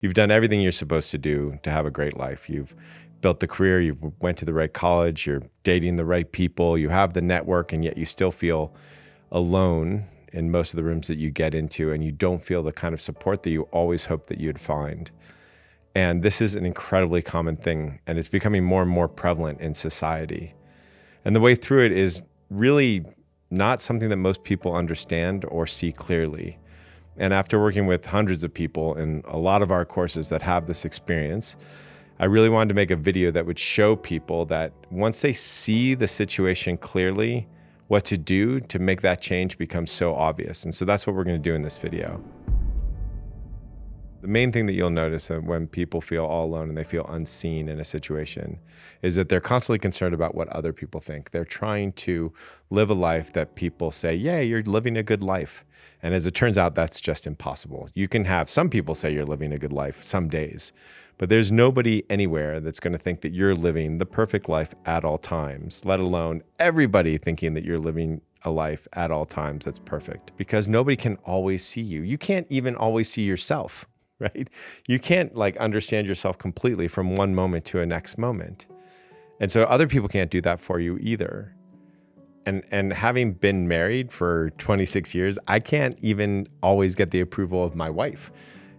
You've done everything you're supposed to do to have a great life. You've built the career, you went to the right college, you're dating the right people, you have the network, and yet you still feel alone in most of the rooms that you get into, and you don't feel the kind of support that you always hoped that you'd find. And this is an incredibly common thing, and it's becoming more and more prevalent in society. And the way through it is really not something that most people understand or see clearly. And after working with hundreds of people in a lot of our courses that have this experience, I really wanted to make a video that would show people that once they see the situation clearly, what to do to make that change becomes so obvious. And so that's what we're going to do in this video. The main thing that you'll notice that when people feel all alone and they feel unseen in a situation is that they're constantly concerned about what other people think. They're trying to live a life that people say, yeah, you're living a good life. And as it turns out, that's just impossible. You can have some people say you're living a good life some days, but there's nobody anywhere that's going to think that you're living the perfect life at all times, let alone everybody thinking that you're living a life at all times that's perfect, because nobody can always see you. You can't even always see yourself. Right? You can't understand yourself completely from one moment to a next moment. And so other people can't do that for you either. And having been married for 26 years, I can't even always get the approval of my wife.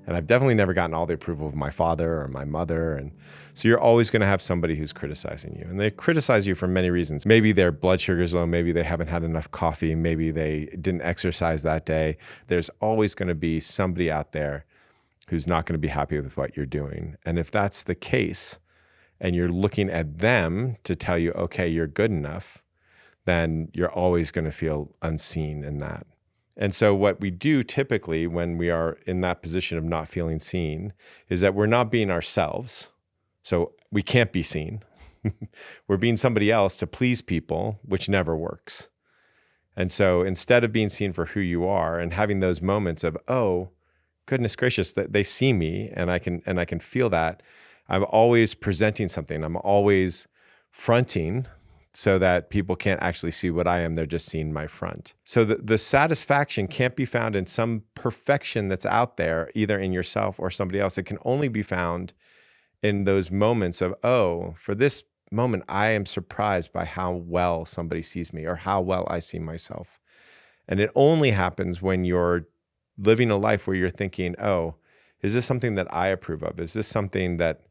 And I've definitely never gotten all the approval of my father or my mother. And so you're always going to have somebody who's criticizing you. And they criticize you for many reasons. Maybe their blood sugar's low. Maybe they haven't had enough coffee. Maybe they didn't exercise that day. There's always going to be somebody out there who's not going to be happy with what you're doing. And if that's the case, and you're looking at them to tell you, okay, you're good enough, then you're always going to feel unseen in that. And so what we do typically when we are in that position of not feeling seen is that we're not being ourselves. So we can't be seen. We're being somebody else to please people, which never works. And so instead of being seen for who you are and having those moments of, oh, goodness gracious, that they see me and I can feel that, I'm always presenting something. I'm always fronting so that people can't actually see what I am. They're just seeing my front. So the satisfaction can't be found in some perfection that's out there, either in yourself or somebody else. It can only be found in those moments of, oh, for this moment, I am surprised by how well somebody sees me or how well I see myself. And it only happens when you're living a life where you're thinking, oh, is this something that I approve of? Is this something that,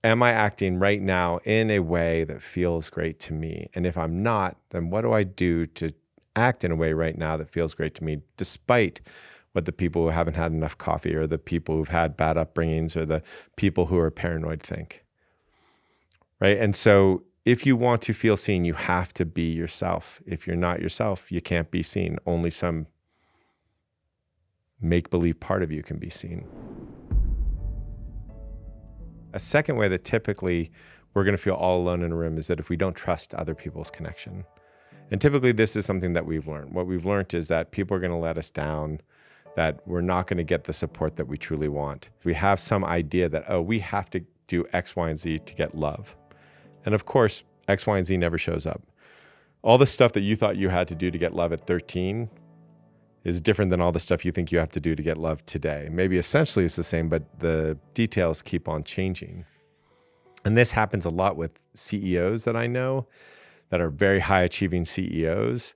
am I acting right now in a way that feels great to me? And if I'm not, then what do I do to act in a way right now that feels great to me, despite what the people who haven't had enough coffee or the people who've had bad upbringings or the people who are paranoid think, right? And so if you want to feel seen, you have to be yourself. If you're not yourself, you can't be seen. Only some make-believe part of you can be seen. A second way that typically we're going to feel all alone in a room is that if we don't trust other people's connection. And typically this is something that we've learned. What we've learned is that people are going to let us down, that we're not going to get the support that we truly want. We have some idea that, oh, we have to do X, Y, and Z to get love. And of course, X, Y, and Z never shows up. All the stuff that you thought you had to do to get love at 13 is different than all the stuff you think you have to do to get love today. Maybe essentially it's the same, but the details keep on changing. And this happens a lot with CEOs that I know that are very high achieving CEOs,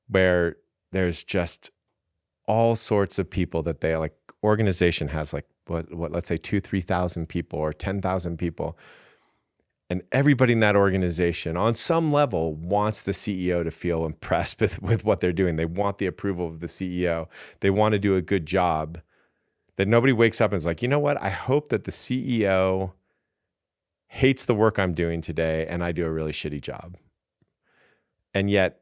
where there's just all sorts of people that they organization has what let's say 2,000-3,000 people or 10,000 people. And everybody in that organization on some level wants the CEO to feel impressed with what they're doing. They want the approval of the CEO. They want to do a good job. That nobody wakes up and is like, you know what? I hope that the CEO hates the work I'm doing today and I do a really shitty job. And yet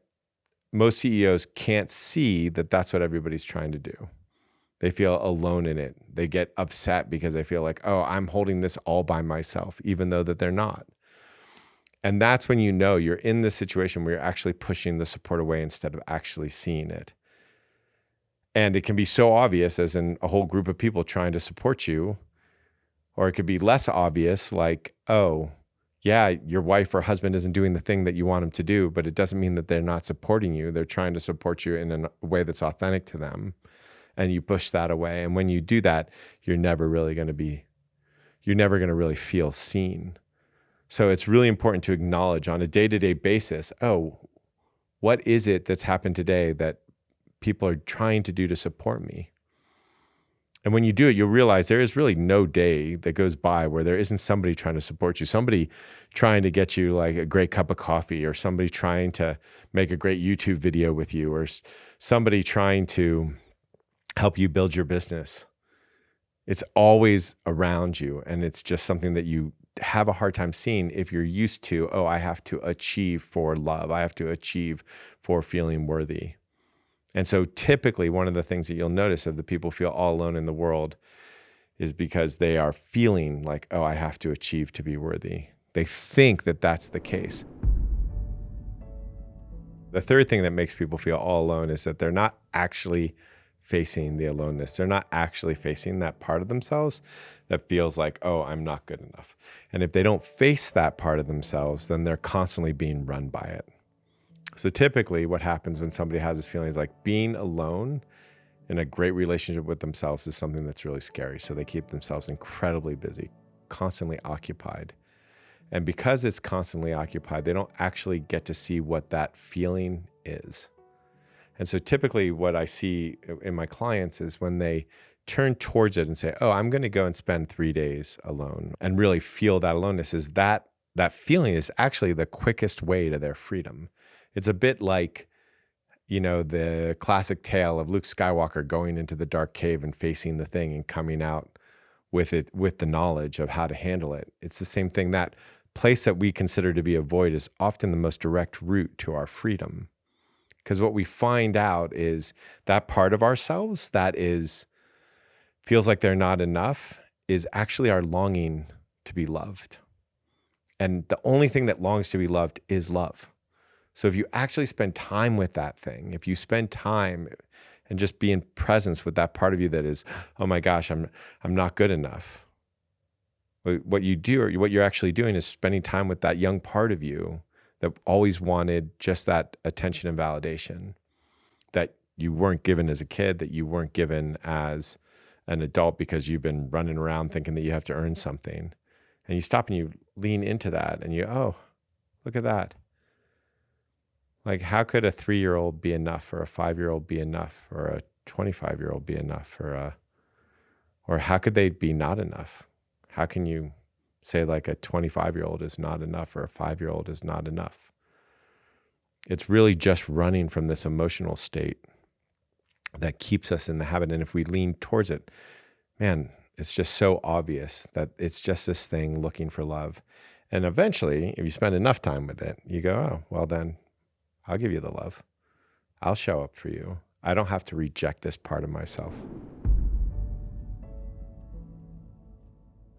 most CEOs can't see that that's what everybody's trying to do. They feel alone in it. They get upset because they feel like, oh, I'm holding this all by myself, even though that they're not. And that's when you know you're in this situation where you're actually pushing the support away instead of actually seeing it. And it can be so obvious as in a whole group of people trying to support you, or it could be less obvious like, oh, yeah, your wife or husband isn't doing the thing that you want them to do, but it doesn't mean that they're not supporting you. They're trying to support you in a way that's authentic to them. And you push that away. And when you do that, you're never really going to be you're never going to really feel seen. So it's really important to acknowledge on a day-to-day basis, oh, what is it that's happened today that people are trying to do to support me? And when you do it, you'll realize there is really no day that goes by where there isn't somebody trying to support you, somebody trying to get you like a great cup of coffee, or somebody trying to make a great YouTube video with you, or somebody trying to help you build your business. It's always around you. And it's just something that you have a hard time seeing if you're used to, oh, I have to achieve for love. I have to achieve for feeling worthy. And so typically one of the things that you'll notice of the people who feel all alone in the world is because they are feeling like, oh, I have to achieve to be worthy. They think that that's the case. The third thing that makes people feel all alone is that they're not actually facing the aloneness. They're not actually facing that part of themselves that feels like, oh, I'm not good enough. And if they don't face that part of themselves, then they're constantly being run by it. So typically what happens when somebody has this feeling is like being alone in a great relationship with themselves is something that's really scary. So they keep themselves incredibly busy, constantly occupied. And because it's constantly occupied, they don't actually get to see what that feeling is. And so typically what I see in my clients is when they turn towards it and say, oh, I'm going to go and spend 3 days alone and really feel that aloneness, is that feeling is actually the quickest way to their freedom. It's a bit like, the classic tale of Luke Skywalker going into the dark cave and facing the thing and coming out with the knowledge of how to handle it. It's the same thing. That place that we consider to be a void is often the most direct route to our freedom. Because what we find out is that part of ourselves that feels like they're not enough is actually our longing to be loved. And the only thing that longs to be loved is love. So if you actually spend time with that thing, if you spend time and just be in presence with that part of you that is, oh my gosh, I'm not good enough. What you do, or what you're actually doing, is spending time with that young part of you that always wanted just that attention and validation that you weren't given as a kid, that you weren't given as an adult because you've been running around thinking that you have to earn something. And you stop and you lean into that and you, oh, look at that. Like, how could a 3-year-old be enough, or a 5-year-old be enough, or a 25-year-old be enough, or how could they be not enough? How can you say like a 25-year-old is not enough, or a 5-year-old is not enough? It's really just running from this emotional state that keeps us in the habit. And if we lean towards it, man, it's just so obvious that it's just this thing looking for love. And eventually, if you spend enough time with it, you go, oh, well then, I'll give you the love. I'll show up for you. I don't have to reject this part of myself.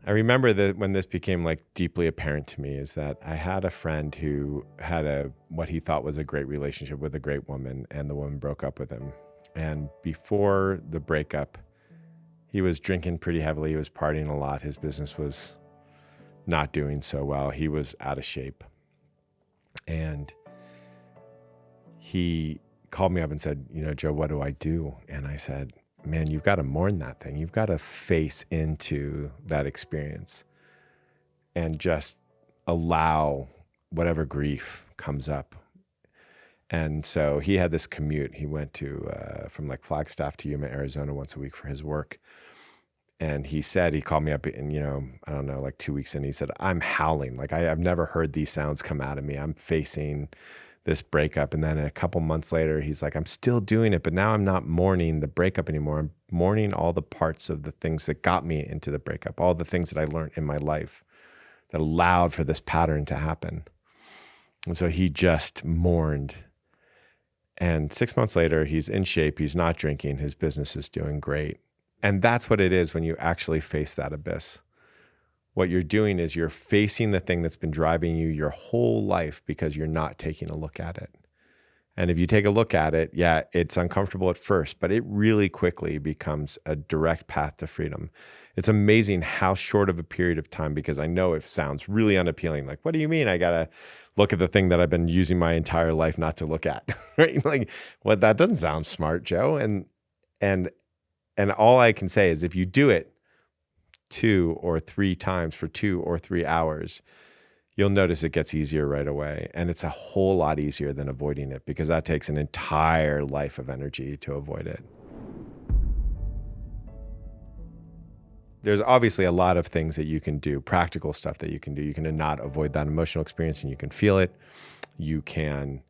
I remember that when this became like deeply apparent to me is that I had a friend who had what he thought was a great relationship with a great woman, and the woman broke up with him. And before the breakup, he was drinking pretty heavily. He was partying a lot. His business was not doing so well. He was out of shape. And he called me up and said, Joe, what do I do? And I said, man, you've got to mourn that thing. You've got to face into that experience and just allow whatever grief comes up. And so he had this commute. He went from like Flagstaff to Yuma, Arizona once a week for his work. And he called me up and, I don't know, like 2 weeks in, he said, I'm howling. Like I've never heard these sounds come out of me. I'm facing this breakup. And then a couple months later, he's like, I'm still doing it, but now I'm not mourning the breakup anymore. I'm mourning all the parts of the things that got me into the breakup, all the things that I learned in my life that allowed for this pattern to happen. And so he just mourned. And 6 months later, he's in shape. He's not drinking. His business is doing great. And that's what it is when you actually face that abyss. What you're doing is you're facing the thing that's been driving you your whole life because you're not taking a look at it. And if you take a look at it, yeah, it's uncomfortable at first, but it really quickly becomes a direct path to freedom. It's amazing how short of a period of time, because I know it sounds really unappealing. Like, what do you mean I got to look at the thing that I've been using my entire life not to look at, right? Like, what, that doesn't sound smart, Joe. And all I can say is if you do it, 2 or 3 times for 2 or 3 hours, you'll notice it gets easier right away. And it's a whole lot easier than avoiding it, because that takes an entire life of energy to avoid it. There's obviously a lot of things that you can do, practical stuff that you can do. You can not avoid that emotional experience, and you can feel it. You can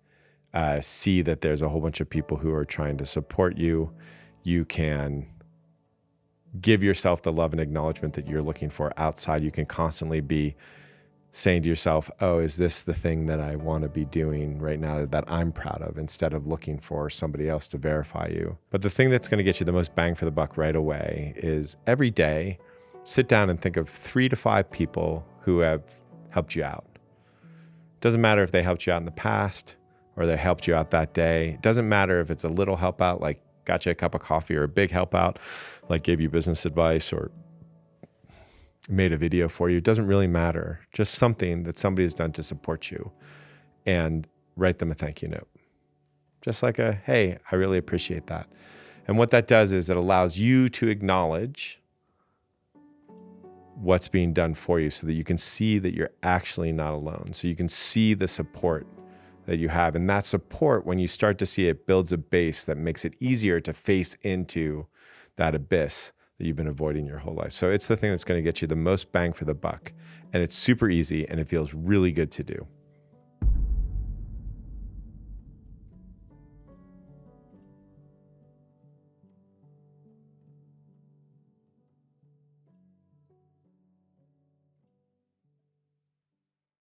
see that there's a whole bunch of people who are trying to support you. You can give yourself the love and acknowledgement that you're looking for outside. You can constantly be saying to yourself, oh, is this the thing that I want to be doing right now that I'm proud of, instead of looking for somebody else to verify you. But the thing that's going to get you the most bang for the buck right away is every day, sit down and think of 3 to 5 people who have helped you out. Doesn't matter if they helped you out in the past or they helped you out that day. It doesn't matter if it's a little help out, like got you a cup of coffee, or a big help out, like gave you business advice or made a video for you. It doesn't really matter. Just something that somebody has done to support you, and write them a thank you note. Just like a, hey, I really appreciate that. And what that does is it allows you to acknowledge what's being done for you, so that you can see that you're actually not alone. So you can see the support that you have. And that support, when you start to see it, builds a base that makes it easier to face into that abyss that you've been avoiding your whole life. So it's the thing that's going to get you the most bang for the buck. And it's super easy, and it feels really good to do.